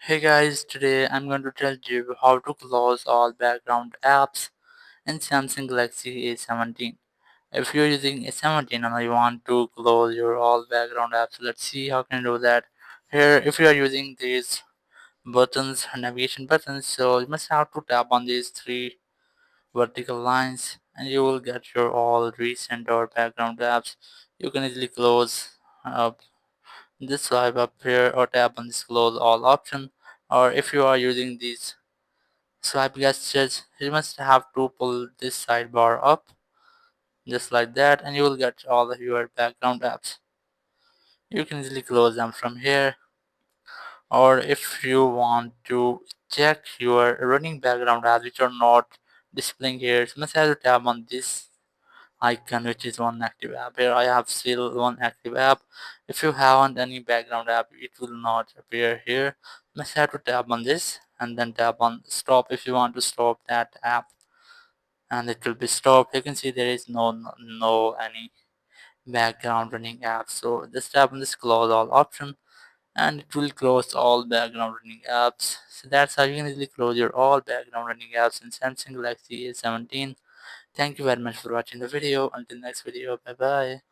Hey guys, today I'm going to tell you how to close all background apps in Samsung Galaxy A17. If you're using A17 and you want to close your all background apps, let's see how can you do that. Here, if you are using these buttons, navigation buttons, so you must have to tap on these three vertical lines and you will get your all recent or background apps. You can easily close up this swipe up here or tap on this close all option, or if you are using these swipe gestures you must have to pull this sidebar up just like that and you will get all of your background apps. You can easily close them from here, or if you want to check your running background apps which are not displaying here, you must have to tap on this icon which is one active app. Here I have still one active app. If you haven't any background app it will not appear here. You must have to tap on this and then tap on stop if you want to stop that app and it will be stopped. You can see there is no any background running app, so just tap on this close all option and it will close all background running apps. So that's how you can easily close your all background running apps in Samsung Galaxy A17. Thank you very much for watching the video. Until next video, bye bye.